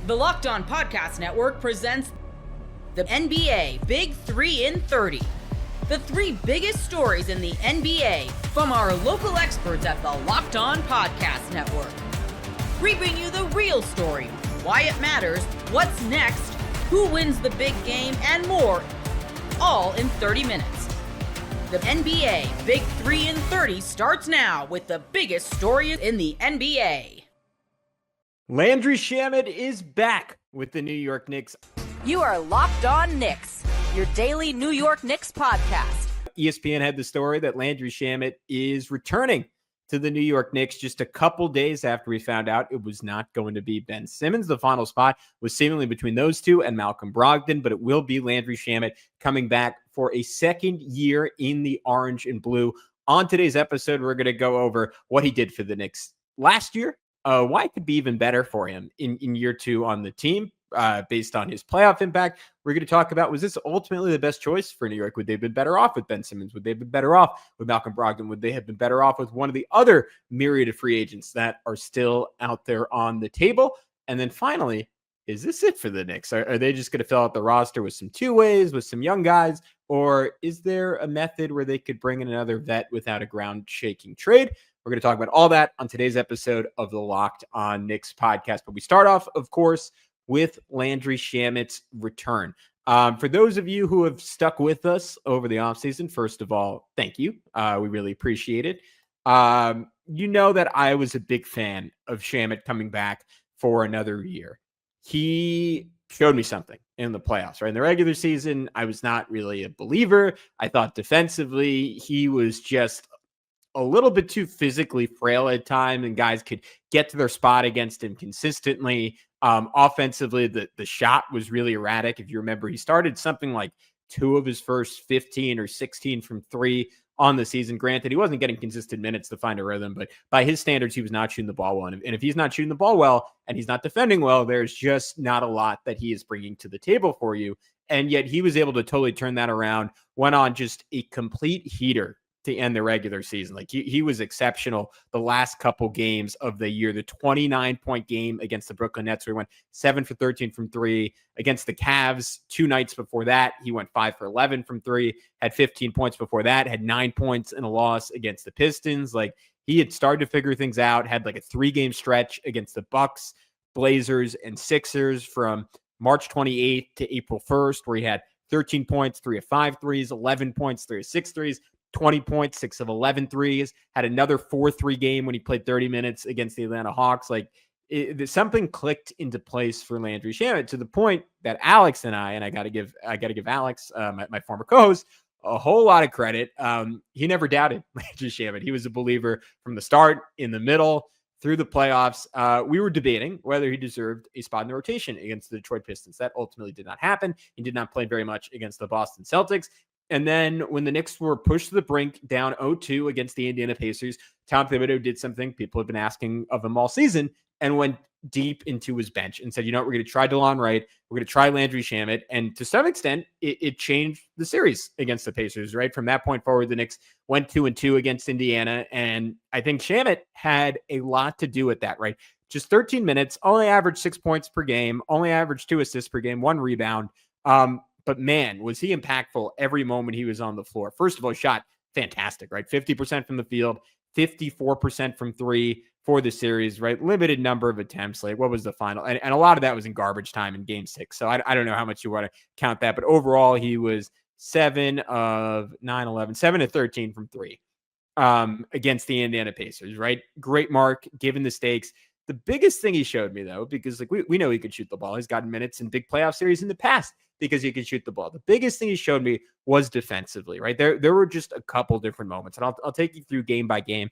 The Locked On Podcast Network presents the NBA Big 3 in 30. The three biggest stories in the NBA from our local experts at the Locked On Podcast Network. We bring you the real story, why it matters, what's next, who wins the big game, and more, all in 30 minutes. The NBA Big 3 in 30 starts now with the biggest story in the NBA. Landry Shamet is back with the New York Knicks. You are Locked On Knicks, your daily New York Knicks podcast. ESPN had the story that Landry Shamet is returning to the New York Knicks just a couple days after we found out it was not going to be Ben Simmons. The final spot was seemingly between those two and Malcolm Brogdon, but it will be Landry Shamet coming back for a second year in the orange and blue. On today's episode, we're going to go over what he did for the Knicks last year, why it could be even better for him in year two on the team based on his playoff impact. We're going to talk about, was this ultimately the best choice for New York? Would they have been better off with Ben Simmons? Would they have been better off with Malcolm Brogdon? Would they have been better off with one of the other myriad of free agents that are still out there on the table? And then finally, is this it for the Knicks? Are they just going to fill out the roster with some two-ways, with some young guys? Or is there a method where they could bring in another vet without a ground-shaking trade? We're going to talk about all that on today's episode of the Locked On Knicks podcast. But we start off, of course, with Landry Shamet's return. For those of you who have stuck with us over the offseason, first of all, thank you. We really appreciate it. You know that I was a big fan of Shamet coming back for another year. He showed me something in the playoffs, right? In the regular season, I was not really a believer. I thought defensively, he was just a little bit too physically frail at times, and guys could get to their spot against him consistently. Offensively, the shot was really erratic. If you remember, he started something like 2 of his first 15 or 16 from 3 on the season. Granted, he wasn't getting consistent minutes to find a rhythm, but by his standards, he was not shooting the ball well. And if he's not shooting the ball well and he's not defending well, there's just not a lot that he is bringing to the table for you. And yet he was able to totally turn that around, went on just a complete heater to end the regular season. Like he was exceptional the last couple games of the year. The 29-point game against the Brooklyn Nets, where he went 7 for 13 from 3. Against the Cavs 2 nights before that, he went 5 for 11 from 3, had 15 points before that, had 9 points in a loss against the Pistons. Like he had started to figure things out, had like a 3-game stretch against the Bucks, Blazers, and Sixers from March 28th to April 1st, where he had 13 points, 3 of 5 threes, 11 points, 3 of 6 threes, 20 points, 6 of 11 threes, had another 4-3 game when he played 30 minutes against the Atlanta Hawks. Like something clicked into place for Landry Shamet to the point that Alex and I got to give Alex, my former co-host, a whole lot of credit. He never doubted Landry Shamet. He was a believer from the start, in the middle, through the playoffs. We were debating whether he deserved a spot in the rotation against the Detroit Pistons. That ultimately did not happen. He did not play very much against the Boston Celtics. And then when the Knicks were pushed to the brink down 0-2 against the Indiana Pacers, Tom Thibodeau did something people have been asking of him all season and went deep into his bench and said, you know what, we're going to try DeLon Wright. We're going to try Landry Shamet. And to some extent, it changed the series against the Pacers, right? From that point forward, the Knicks went 2-2 against Indiana. And I think Shamet had a lot to do with that, right? Just 13 minutes, only averaged 6 points per game, only averaged 2 assists per game, 1 rebound. But man, was he impactful every moment he was on the floor. First of all, shot fantastic, right? 50% from the field, 54% from 3 for the series, right? Limited number of attempts. Like what was the final? And a lot of that was in garbage time in game 6. So I don't know how much you want to count that, but overall he was 7 of 13 from 3 against the Indiana Pacers, right? Great mark given the stakes. The biggest thing he showed me, though, because like we know he could shoot the ball. He's gotten minutes in big playoff series in the past because he could shoot the ball. The biggest thing he showed me was defensively, right? There were just a couple different moments, and I'll take you through game by game.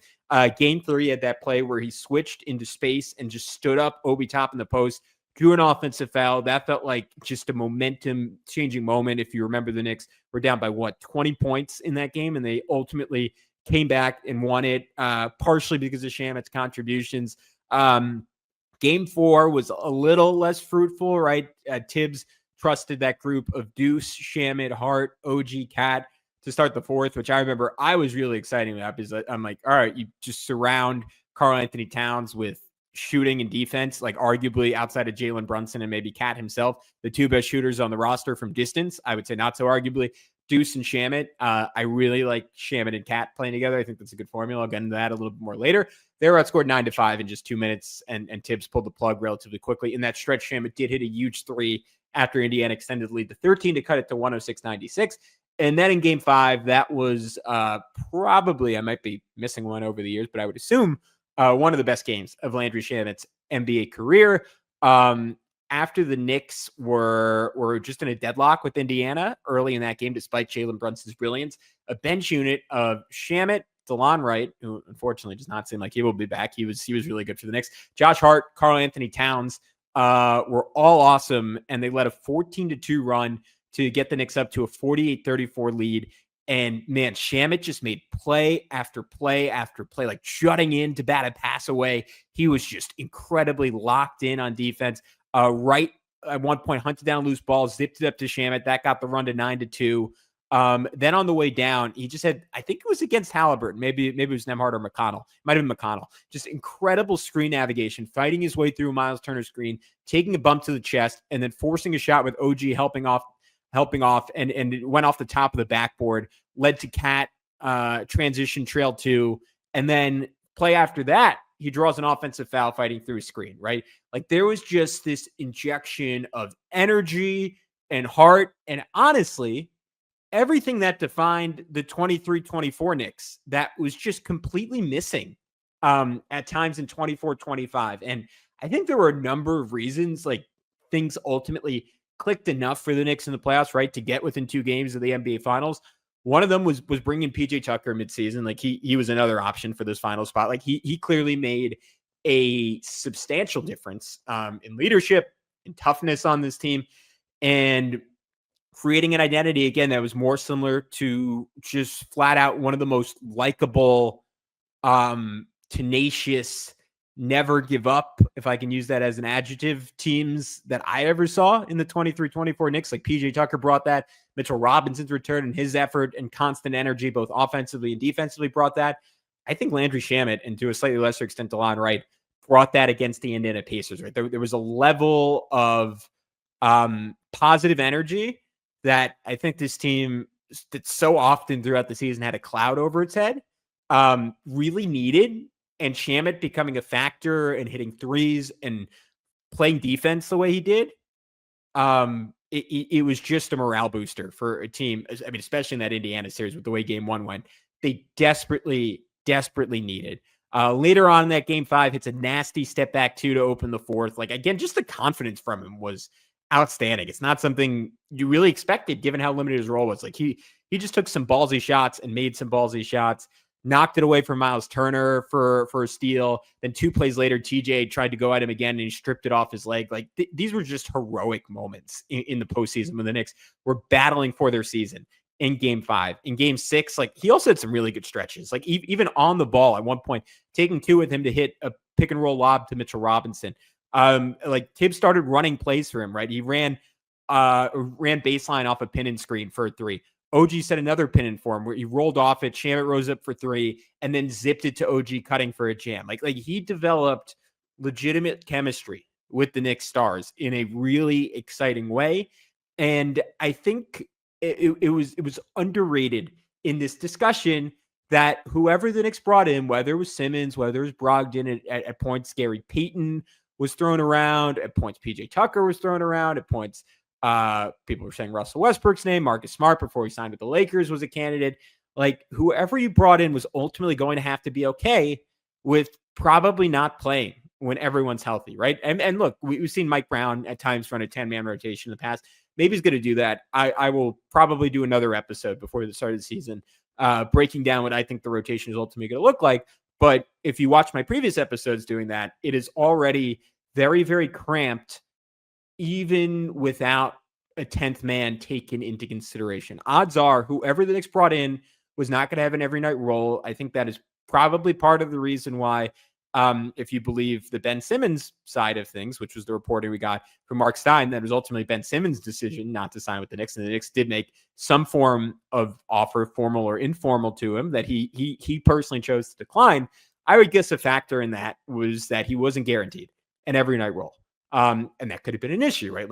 Game 3 had that play where he switched into space and just stood up Obi Toppin the post, drew an offensive foul. That felt like just a momentum-changing moment. If you remember, the Knicks were down by, 20 points in that game, and they ultimately came back and won it, partially because of Shamet's contributions. Game 4 was a little less fruitful, right? Tibbs trusted that group of Deuce, Shamet, Hart, OG, Cat to start the 4th, which I remember I was really excited about because I'm like, all right, you just surround Karl Anthony Towns with shooting and defense, like arguably outside of Jalen Brunson and maybe Cat himself, the two best shooters on the roster from distance. I would say not so arguably Deuce and Shamet. I really like Shamet and Cat playing together. I think that's a good formula. I'll get into that a little bit more later. They were outscored 9-5 in just 2 minutes, and Tibbs pulled the plug relatively quickly. In that stretch, Shamet did hit a huge three after Indiana extended the lead to 13 to cut it to 106-96. And then in game 5, that was probably, I might be missing one over the years, but I would assume one of the best games of Landry Shamet's NBA career. After the Knicks were just in a deadlock with Indiana early in that game, despite Jalen Brunson's brilliance, a bench unit of Shamet, DeLon Wright, who unfortunately does not seem like he will be back. He was really good for the Knicks. Josh Hart, Karl Anthony Towns were all awesome, and they led a 14-2 run to get the Knicks up to a 48-34 lead. And man, Shamet just made play after play after play, like shutting in to bat a pass away. He was just incredibly locked in on defense. Wright at one point hunted down loose balls, zipped it up to Shamet. That got the run to 9-2. Then on the way down, he just had, I think it was against Halliburton. Maybe it was Nembhard or McConnell. Might have been McConnell. Just incredible screen navigation, fighting his way through Miles Turner's screen, taking a bump to the chest, and then forcing a shot with OG helping off, and it went off the top of the backboard, led to Cat transition trail 2, and then play after that, he draws an offensive foul fighting through a screen, right? Like there was just this injection of energy and heart, and honestly, everything that defined the 23-24 Knicks that was just completely missing at times in 24-25. And I think there were a number of reasons, like things ultimately clicked enough for the Knicks in the playoffs, right, to get within 2 games of the NBA Finals. One of them was bringing PJ Tucker midseason. Like he was another option for this final spot. Like he clearly made a substantial difference in leadership and toughness on this team, and creating an identity again that was more similar to just flat out one of the most likable, tenacious, never give up, if I can use that as an adjective, teams that I ever saw in the 23-24 Knicks. Like PJ Tucker brought that. Mitchell Robinson's return and his effort and constant energy, both offensively and defensively, brought that. I think Landry Shamet, and to a slightly lesser extent, DeLon Wright, brought that against the Indiana Pacers, right? There was a level of positive energy that I think this team that so often throughout the season had a cloud over its head, really needed. And Shamet becoming a factor and hitting threes and playing defense the way he did, it was just a morale booster for a team. I mean, especially in that Indiana series with the way game 1 went, they desperately needed. Later on in that game 5, hits a nasty step back 2 to open the 4th. Like again, just the confidence from him was outstanding. It's not something you really expected given how limited his role was. Like he just took some ballsy shots and made some ballsy shots. Knocked it away from Miles Turner for a steal. Then 2 plays later, TJ tried to go at him again and he stripped it off his leg. Like these were just heroic moments in the postseason when the Knicks were battling for their season in game 5. In game 6, like he also had some really good stretches. Like even on the ball at one point, taking 2 with him to hit a pick and roll lob to Mitchell Robinson. Like Tibbs started running plays for him, right? He ran baseline off a pin and screen for a 3. OG set another pin in for him where he rolled off it. Shamet rose up for 3 and then zipped it to OG cutting for a jam. Like he developed legitimate chemistry with the Knicks stars in a really exciting way. And I think it was underrated in this discussion that whoever the Knicks brought in, whether it was Simmons, whether it was Brogdon, at points, Gary Payton was thrown around, at points, PJ Tucker was thrown around, at points, people were saying Russell Westbrook's name, Marcus Smart before he signed with the Lakers was a candidate. Like whoever you brought in was ultimately going to have to be okay with probably not playing when everyone's healthy, right? And look, we've seen Mike Brown at times run a 10-man rotation in the past. Maybe he's going to do that. I will probably do another episode before the start of the season, breaking down what I think the rotation is ultimately going to look like. But if you watch my previous episodes doing that, it is already very, very cramped, even without a 10th man taken into consideration. Odds are whoever the Knicks brought in was not going to have an every night role. I think that is probably part of the reason why, if you believe the Ben Simmons side of things, which was the reporting we got from Mark Stein, that was ultimately Ben Simmons' decision not to sign with the Knicks. And the Knicks did make some form of offer, formal or informal, to him that he personally chose to decline. I would guess a factor in that was that he wasn't guaranteed an every night role. And that could have been an issue, right?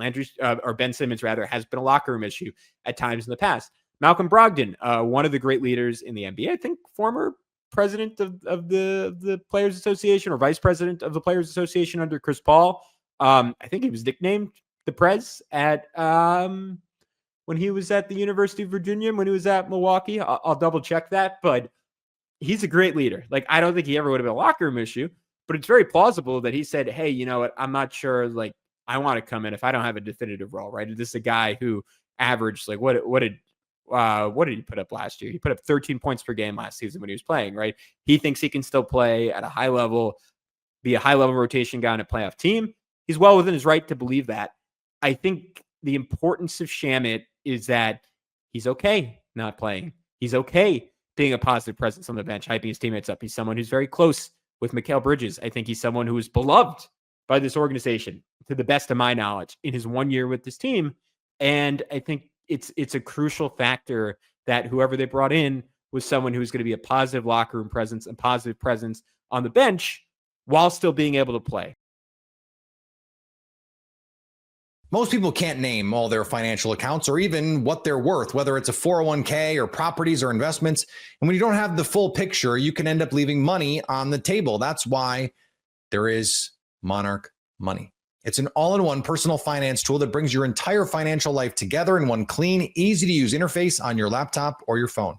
Or Ben Simmons rather, has been a locker room issue at times in the past. Malcolm Brogdon, one of the great leaders in the NBA, I think former president of the Players Association or vice president of the Players Association under Chris Paul. I think he was nicknamed the Prez at when he was at the University of Virginia, when he was at Milwaukee. I'll double check that, but he's a great leader. Like, I don't think he ever would have been a locker room issue, but it's very plausible that he said, hey, you know what? I'm not sure. Like, I want to come in if I don't have a definitive role, right? This is a guy who averaged like what did he put up last year? He put up 13 points per game last season when he was playing, right? He thinks he can still play at a high level, be a high level rotation guy on a playoff team. He's well within his right to believe that. I think the importance of Shamet is that he's okay not playing. He's okay being a positive presence on the bench, hyping his teammates up. He's someone who's very close with Mikal Bridges. I think he's someone who is beloved by this organization, to the best of my knowledge, in his 1 year with this team. And I think it's a crucial factor that whoever they brought in was someone who's going to be a positive locker room presence and positive presence on the bench while still being able to play. Most people can't name all their financial accounts or even what they're worth, whether it's a 401k or properties or investments. And when you don't have the full picture, you can end up leaving money on the table. That's why there is Monarch Money. It's an all-in-one personal finance tool that brings your entire financial life together in one clean, easy-to-use interface on your laptop or your phone.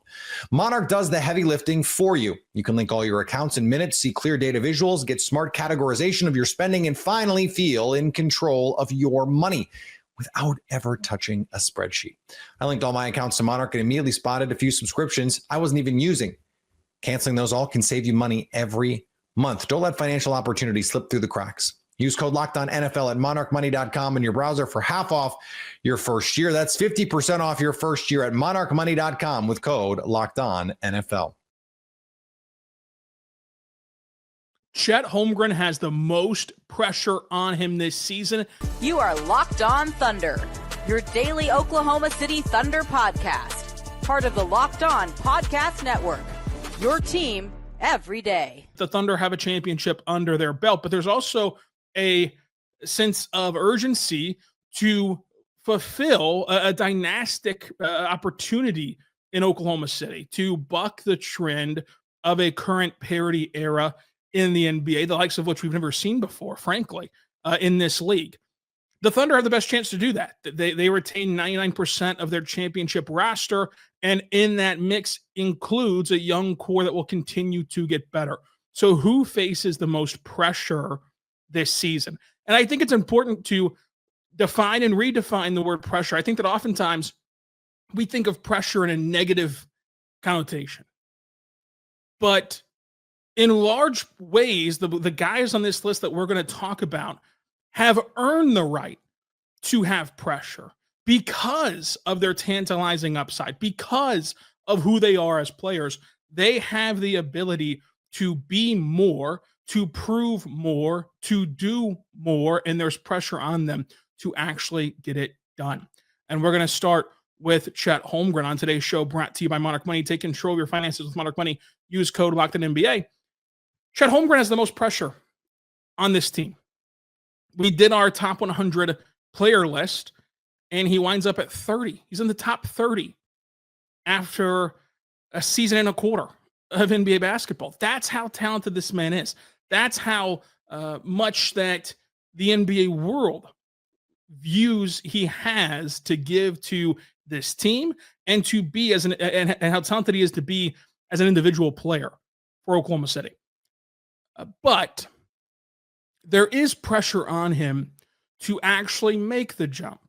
Monarch does the heavy lifting for you. You can link all your accounts in minutes, see clear data visuals, get smart categorization of your spending, and finally feel in control of your money without ever touching a spreadsheet. I linked all my accounts to Monarch and immediately spotted a few subscriptions I wasn't even using. Canceling those all can save you money every month. Don't let financial opportunities slip through the cracks. Use code LOCKEDONNFL at monarchmoney.com in your browser for half off your first year. That's 50% off your first year at monarchmoney.com with code LOCKEDONNFL. Chet Holmgren has the most pressure on him this season. You are Locked On Thunder, your daily Oklahoma City Thunder podcast. Part of the Locked On Podcast Network, your team every day. The Thunder have a championship under their belt, but there's also a sense of urgency to fulfill a dynastic opportunity in Oklahoma City, to buck the trend of a current parity era in the NBA, the likes of which we've never seen before, frankly, in this league. The Thunder have the best chance to do that. They retain 99% of their championship roster, and in that mix includes a young core that will continue to get better. So who faces the most pressure this season? And I think it's important to define and redefine the word pressure. I think that oftentimes we think of pressure in a negative connotation. But in large ways, the guys on this list that we're going to talk about have earned the right to have pressure because of their tantalizing upside, because of who they are as players. They have the ability to be more, to prove more, to do more, and there's pressure on them to actually get it done. And we're going to start with Chet Holmgren on today's show, brought to you by Monarch Money. Take control of your finances with Monarch Money. Use code LOCKEDONNBA. Chet Holmgren has the most pressure on this team. We did our top 100 player list, and he winds up at 30. He's in the top 30 after a season and a quarter of NBA basketball. That's how talented this man is. That's how much that the NBA world views he has to give to this team and to be and how talented he is to be as an individual player for Oklahoma City. But there is pressure on him to actually make the jump.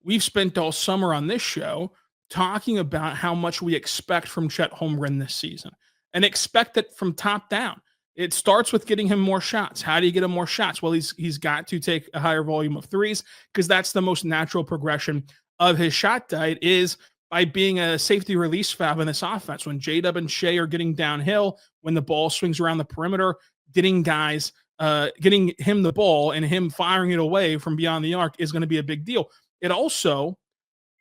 We've spent all summer on this show talking about how much we expect from Chet Holmgren this season, and expect it from top down. It starts with getting him more shots. How do you get him more shots? Well, he's got to take a higher volume of threes, because that's the most natural progression of his shot diet, is by being a safety release valve in this offense. When J-Dub and Shea are getting downhill, when the ball swings around the perimeter, getting him the ball and him firing it away from beyond the arc is going to be a big deal. It also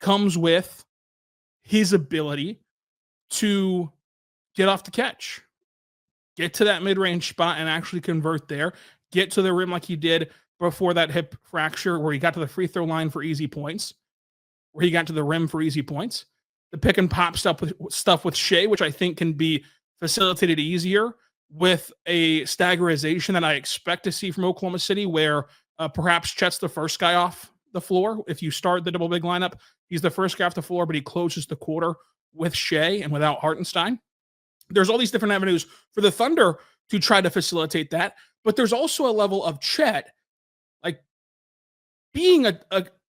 comes with his ability to get off the catch. get to that mid-range spot and actually convert there, get to the rim like he did before that hip fracture where he got to the free throw line for easy points, where he got to the rim for easy points. The pick and pop stuff with Shea, which I think can be facilitated easier with a staggerization that I expect to see from Oklahoma City, where perhaps Chet's the first guy off the floor. If you start the double big lineup, he's the first guy off the floor, but he closes the quarter with Shea and without Hartenstein. There's all these different avenues for the Thunder to try to facilitate that, but there's also a level of Chet, like being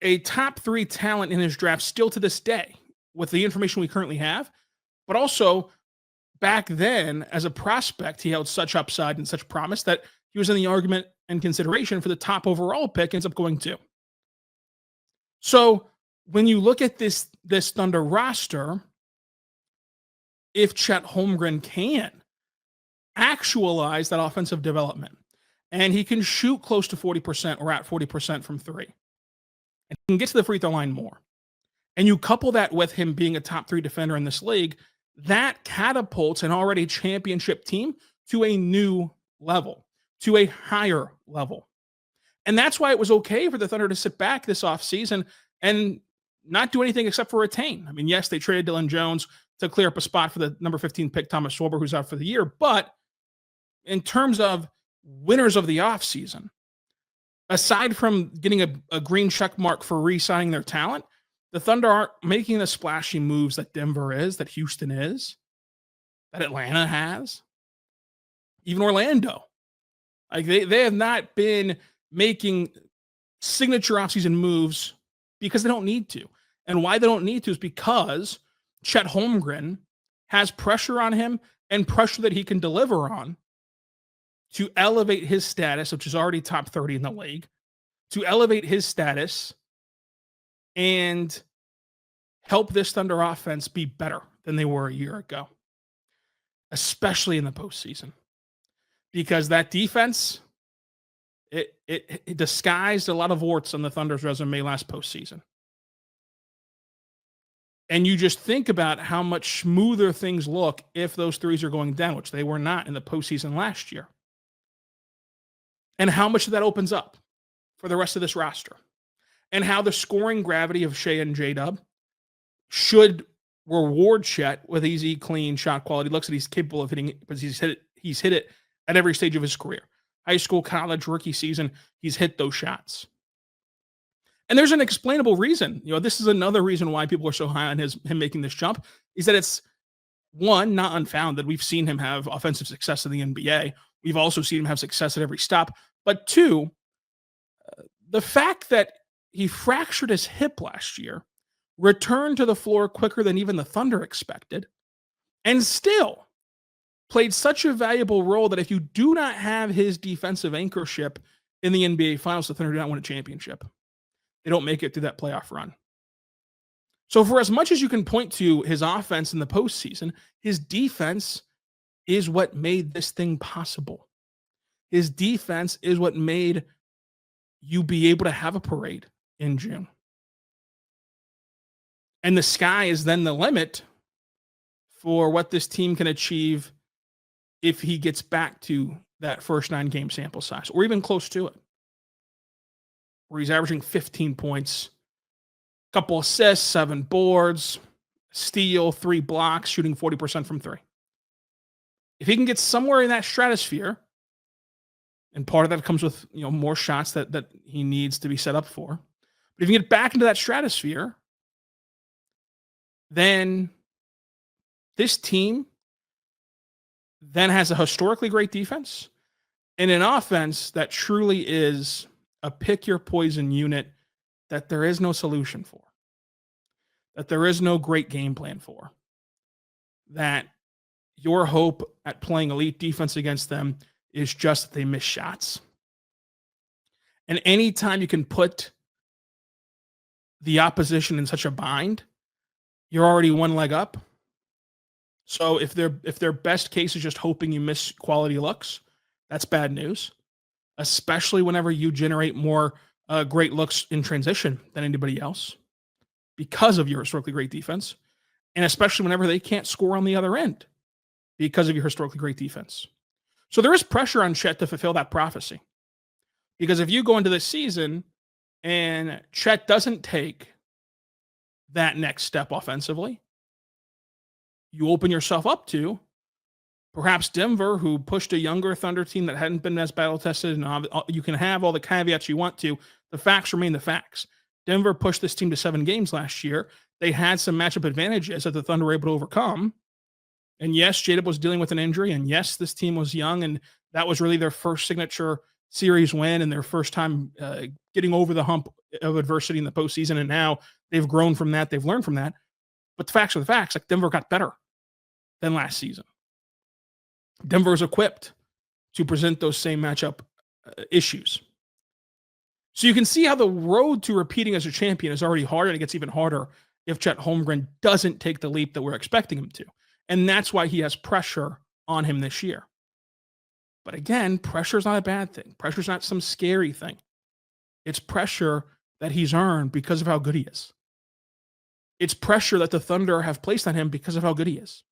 a top 3 talent in his draft still to this day with the information we currently have, but also back then as a prospect, he held such upside and such promise that he was in the argument and consideration for the top overall pick, ends up going 2. So when you look at this Thunder roster, if Chet Holmgren can actualize that offensive development and he can shoot close to 40% or at 40% from 3 and he can get to the free throw line more, and you couple that with him being a top 3 defender in this league, that catapults an already championship team to a new level, to a higher level. And that's why it was okay for the Thunder to sit back this offseason and not do anything except for retain. I mean, yes, they traded Dylan Jones to clear up a spot for the number 15 pick, Thomas Schwarber, who's out for the year. But in terms of winners of the offseason, aside from getting a green check mark for re-signing their talent, the Thunder aren't making the splashy moves that Denver is, that Houston is, that Atlanta has, even Orlando. Like they have not been making signature offseason moves because they don't need to. And why they don't need to is because Chet Holmgren has pressure on him and pressure that he can deliver on to elevate his status, which is already top 30 in the league, to elevate his status and help this Thunder offense be better than they were a year ago, especially in the postseason. Because that defense, it disguised a lot of warts on the Thunder's resume last postseason. And you just think about how much smoother things look if those threes are going down, which they were not in the postseason last year. And how much of that opens up for the rest of this roster. And how the scoring gravity of Shea and J-Dub should reward Chet with easy, clean shot quality looks that he's capable of hitting, but he's hit it at every stage of his career. High school, college, rookie season, he's hit those shots. And there's an explainable reason. You know, this is another reason why people are so high on him making this jump, is that it's, one, not unfounded. We've seen him have offensive success in the NBA. We've also seen him have success at every stop. But two, the fact that he fractured his hip last year, returned to the floor quicker than even the Thunder expected, and still played such a valuable role that if you do not have his defensive anchorship in the NBA Finals, the Thunder do not win a championship. They don't make it through that playoff run. So for as much as you can point to his offense in the postseason, his defense is what made this thing possible. His defense is what made you be able to have a parade in June. And the sky is then the limit for what this team can achieve if he gets back to that first 9-game sample size, or even close to it, where he's averaging 15 points, a couple assists, 7 boards, steal, 3 blocks, shooting 40% from 3. If he can get somewhere in that stratosphere, and part of that comes with, you know, more shots that he needs to be set up for, but if you get back into that stratosphere, then this team then has a historically great defense and an offense that truly is a pick your poison unit that there is no solution for, that there is no great game plan for, that your hope at playing elite defense against them is just that they miss shots. And anytime you can put the opposition in such a bind, you're already one leg up. So if their best case is just hoping you miss quality looks, that's bad news, especially whenever you generate more great looks in transition than anybody else because of your historically great defense, and especially whenever they can't score on the other end because of your historically great defense. So there is pressure on Chet to fulfill that prophecy. Because if you go into the season and Chet doesn't take that next step offensively, you open yourself up to perhaps Denver, who pushed a younger Thunder team that hadn't been as battle tested. And you can have all the caveats you want to. The facts remain the facts. Denver pushed this team to 7 games last year. They had some matchup advantages that the Thunder were able to overcome. And yes, J-Dub was dealing with an injury. And yes, this team was young. And that was really their first signature series win and their first time getting over the hump of adversity in the postseason. And now they've grown from that. They've learned from that. But the facts are the facts. Like, Denver got better than last season. Denver is equipped to present those same matchup issues. So you can see how the road to repeating as a champion is already hard, and it gets even harder if Chet Holmgren doesn't take the leap that we're expecting him to. And that's why he has pressure on him this year. But again, pressure is not a bad thing. Pressure is not some scary thing. It's pressure that he's earned because of how good he is. It's pressure that the Thunder have placed on him because of how good he is.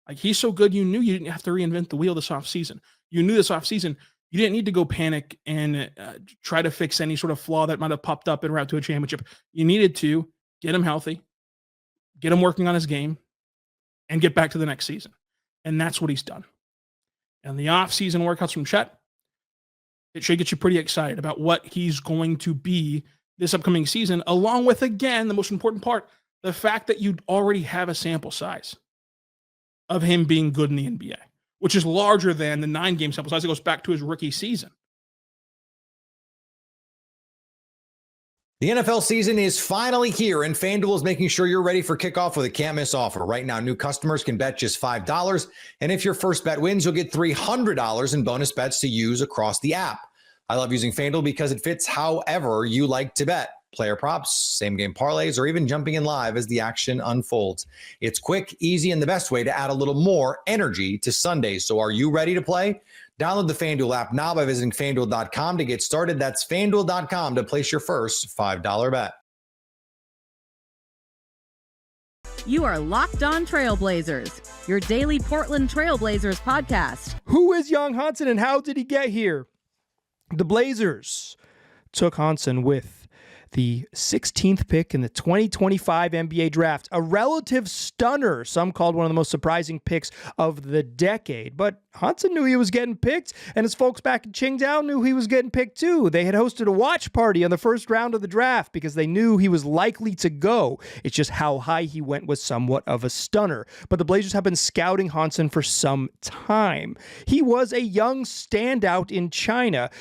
Like, he's so good, you knew you didn't have to reinvent the wheel this offseason. You knew this offseason you didn't need to go panic and try to fix any sort of flaw that might have popped up en route to a championship. You needed to get him healthy, get him working on his game, and get back to the next season. And that's what he's done. And the offseason workouts from Chet, it should get you pretty excited about what he's going to be this upcoming season, along with, again, the most important part, the fact that you already have a sample size of him being good in the NBA, which is larger than the 9-game sample size that goes back to his rookie season. The NFL season is finally here, and FanDuel is making sure you're ready for kickoff with a can't-miss offer. Right now, new customers can bet just $5, and if your first bet wins, you'll get $300 in bonus bets to use across the app. I love using FanDuel because it fits however you like to bet. Player props, same-game parlays, or even jumping in live as the action unfolds. It's quick, easy, and the best way to add a little more energy to Sundays. So are you ready to play? Download the FanDuel app now by visiting FanDuel.com to get started. That's FanDuel.com to place your first $5 bet. You are Locked On Trailblazers, your daily Portland Trailblazers podcast. Who is Yang Hansen and how did he get here? The Blazers took Hansen with the 16th pick in the 2025 NBA draft. A relative stunner. Some called one of the most surprising picks of the decade. But Hansen knew he was getting picked, and his folks back in Qingdao knew he was getting picked too. They had hosted a watch party on the first round of the draft because they knew he was likely to go. It's just how high he went was somewhat of a stunner. But the Blazers have been scouting Hansen for some time. He was a young standout in China.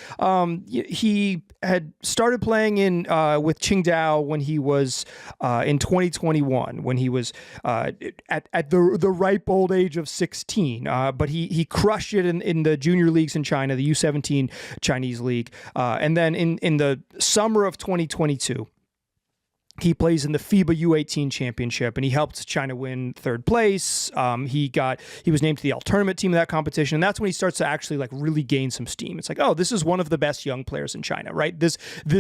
He had started playing in with Qingdao when he was in 2021, when he was at the ripe old age of 16. But he crushed it in the junior leagues in China, the U17 Chinese league. And then in the summer of 2022, he plays in the FIBA U18 championship, and he helped China win third place. He was named to the all-tournament team of that competition, and that's when he starts to actually like really gain some steam. It's like, oh, this is one of the best young players in China, right? This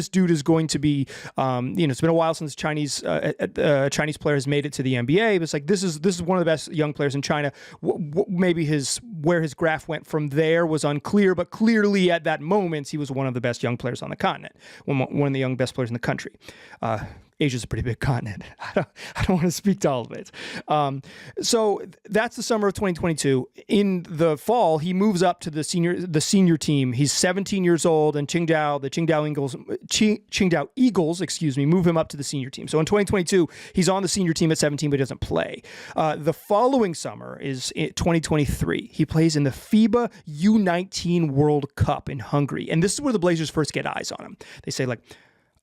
dude is going to be, it's been a while since Chinese player has made it to the NBA, but it's like this is one of the best young players in China. Maybe where his graph went from there was unclear, but clearly at that moment he was one of the best young players on the continent, one of the young best players in the country. Asia's a pretty big continent. I don't want to speak to all of it. So that's the summer of 2022. In the fall, he moves up to the senior team. He's 17 years old, and the Qingdao Eagles, move him up to the senior team. So in 2022, he's on the senior team at 17, but he doesn't play. The following summer is 2023. He plays in the FIBA U19 World Cup in Hungary, and this is where the Blazers first get eyes on him. They say like,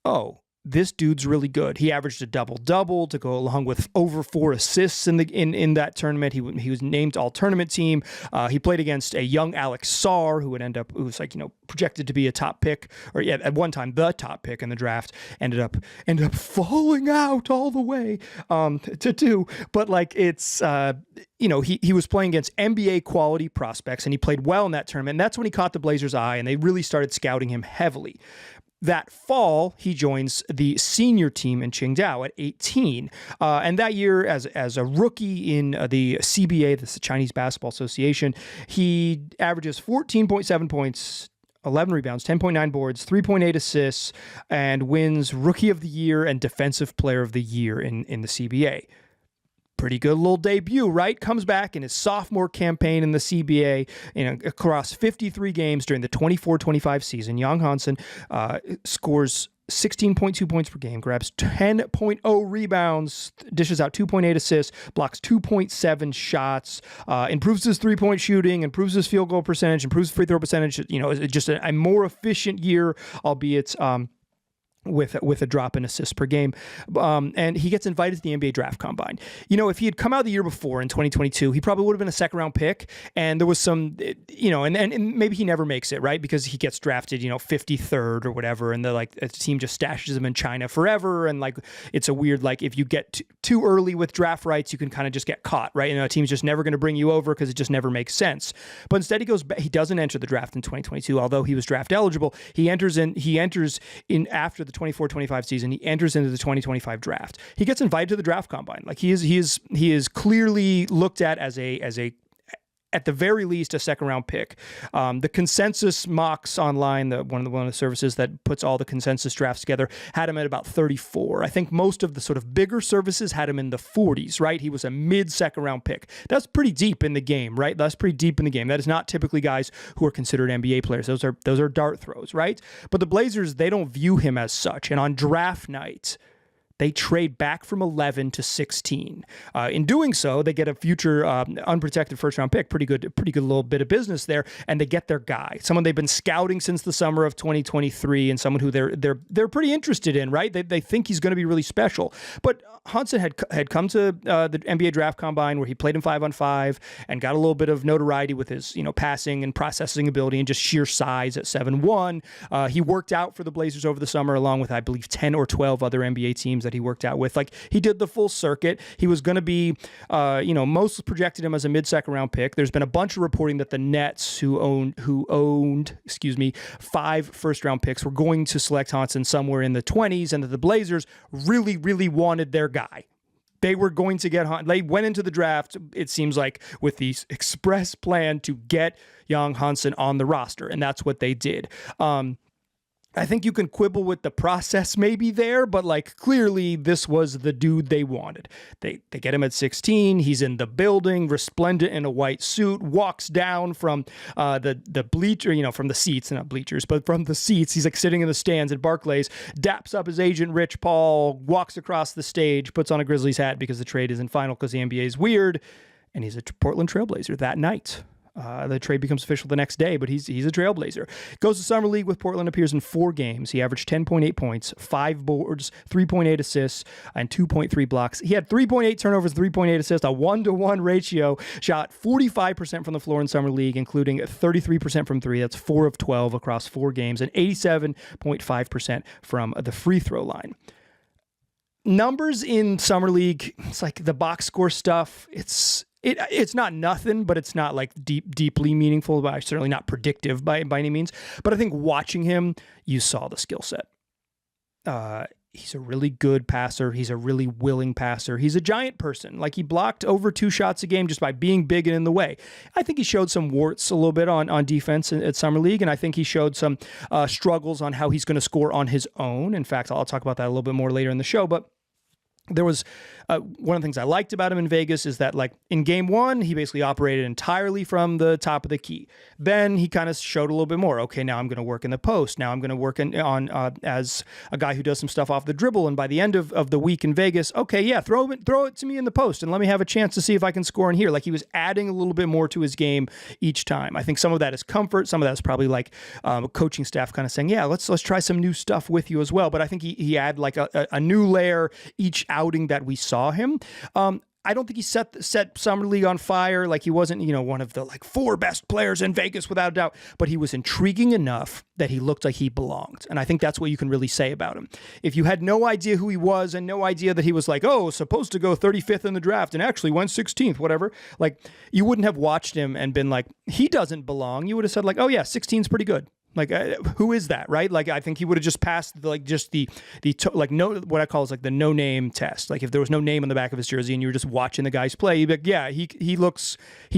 oh, this dude's really good. He averaged a double-double to go along with over 4 assists in that tournament. He was named all-tournament team. He played against a young Alex Sarr, who was projected to be a top pick, or at one time the top pick in the draft. Ended up falling out all the way to 2. But it's he was playing against NBA quality prospects, and he played well in that tournament. And that's when he caught the Blazers' eye, and they really started scouting him heavily. That fall, he joins the senior team in Qingdao at 18. And that year, as a rookie in the CBA, the Chinese Basketball Association, he averages 14.7 points, 11 rebounds, 10.9 boards, 3.8 assists, and wins Rookie of the Year and Defensive Player of the Year in the CBA. Pretty good little debut, right? Comes back in his sophomore campaign in the CBA, across 53 games during the 24-25 season. Yang Hansen scores 16.2 points per game, grabs 10.0 rebounds, dishes out 2.8 assists, blocks 2.7 shots, improves his three-point shooting, improves his field goal percentage, improves free throw percentage. Just a more efficient year, albeit with a drop in assists per game. And he gets invited to the NBA draft combine. If he had come out the year before in 2022, he probably would have been a second round pick. And there was some, and maybe he never makes it, right? Because he gets drafted, 53rd or whatever. And the team just stashes him in China forever. And it's a weird, if you get too early with draft rights, you can kind of just get caught, right? A team's just never going to bring you over because it just never makes sense. But instead he doesn't enter the draft in 2022, although he was draft eligible. He enters in after the 24-25 season. He enters into the 2025 draft. He gets invited to the draft combine. He is clearly looked at as a at the very least a second round pick. The consensus mocks online, one of the services that puts all the consensus drafts together, had him at about 34. I think most of the sort of bigger services had him in the 40s, right? He was a mid second round pick. That's pretty deep in the game, right? That's pretty deep in the game. That is not typically guys who are considered NBA players. Those are dart throws, right? But the Blazers, they don't view him as such. And on draft night, they trade back from 11 to 16. In doing so, they get a future unprotected first-round pick. Pretty good little bit of business there, and they get their guy, someone they've been scouting since the summer of 2023, and someone who they're pretty interested in. Right? They think he's going to be really special. But Hansen had come to the NBA draft combine where he played in 5-on-5 and got a little bit of notoriety with his passing and processing ability and just sheer size at 7'1". He worked out for the Blazers over the summer along with, I believe, 10 or 12 other NBA teams that he worked out with. He did the full circuit. He was going to be, most projected him as a mid-second round pick. There's been a bunch of reporting that the Nets, who owned 5 first-round picks, were going to select Hansen somewhere in the 20s, and that the Blazers really, really wanted their guy. They were going to get Hansen. They went into the draft, it seems like, with the express plan to get Yang Hansen on the roster, and that's what they did. I think you can quibble with the process maybe there, but clearly this was the dude they wanted. They get him at 16. He's in the building, resplendent in a white suit, walks down from the bleacher, from the seats, not bleachers, but from the seats. He's sitting in the stands at Barclays, daps up his agent, Rich Paul, walks across the stage, puts on a Grizzlies hat because the trade isn't final because the NBA is weird, and he's a Portland Trailblazer that night. The trade becomes official the next day, but he's a Trailblazer. Goes to Summer League with Portland, appears in 4 games. He averaged 10.8 points, 5 boards, 3.8 assists, and 2.3 blocks. He had 3.8 turnovers, 3.8 assists, a 1-to-1 ratio, shot 45% from the floor in Summer League, including 33% from 3. That's 4 of 12 across 4 games, and 87.5% from the free throw line. Numbers in Summer League, it's the box score stuff. It's not nothing, but it's not deeply meaningful, but certainly not predictive by any means. But I think watching him, you saw the skill set. He's a really good passer. He's a really willing passer. He's a giant person. He blocked over 2 shots a game just by being big and in the way. I think he showed some warts a little bit on defense at Summer League, and I think he showed some struggles on how he's going to score on his own. In fact, I'll talk about that a little bit more later in the show, but there was one of the things I liked about him in Vegas is that in game 1, he basically operated entirely from the top of the key. Then he kind of showed a little bit more. Okay, now I'm going to work in the post. Now I'm going to work on as a guy who does some stuff off the dribble. And by the end of the week in Vegas, okay, yeah, throw it to me in the post and let me have a chance to see if I can score in here. He was adding a little bit more to his game each time. I think some of that is comfort. Some of that is probably coaching staff kind of saying, yeah, let's try some new stuff with you as well. But I think he had a new layer each outing that we saw him. I don't think he set Summer League on fire. He wasn't, one of the 4 best players in Vegas without a doubt, but he was intriguing enough that he looked like he belonged. And I think that's what you can really say about him. If you had no idea who he was and no idea that he was supposed to go 35th in the draft and actually went 16th, whatever, you wouldn't have watched him and been he doesn't belong. You would have said oh yeah, 16's pretty good. Like, who is that, right? Like, I think he would have just passed what I call is like the no name test. Like, if there was no name on the back of his jersey and you were just watching the guys play, you'd be like, yeah, he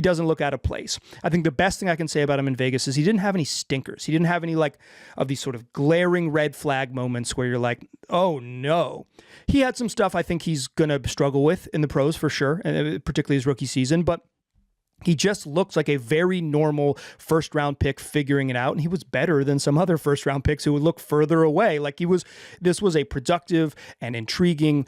doesn't look out of place. I think the best thing I can say about him in Vegas is he didn't have any stinkers. He didn't have any like of these sort of glaring red flag moments where you're like, oh no. He had some stuff I think he's going to struggle with in the pros for sure, and particularly his rookie season, but he just looks like a very normal first-round pick figuring it out, and he was better than some other first-round picks who would look further away. Like, this was a productive and intriguing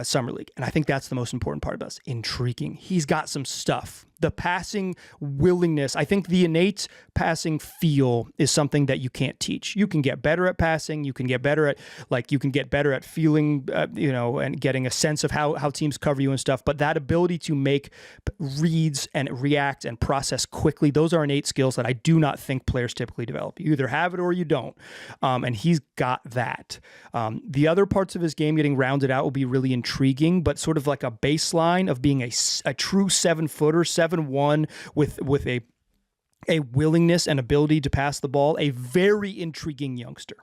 summer league, and I think that's the most important part about us. Intriguing. He's got some stuff. The passing willingness, I think the innate passing feel is something that you can't teach. You can get better at passing. You can get better at feeling, and getting a sense of how teams cover you and stuff. But that ability to make reads and react and process quickly, those are innate skills that I do not think players typically develop. You either have it or you don't. And he's got that. The other parts of his game getting rounded out will be really intriguing, but sort of like a baseline of being a true 7-footer, 7'1" with a willingness and ability to pass the ball, a very intriguing youngster.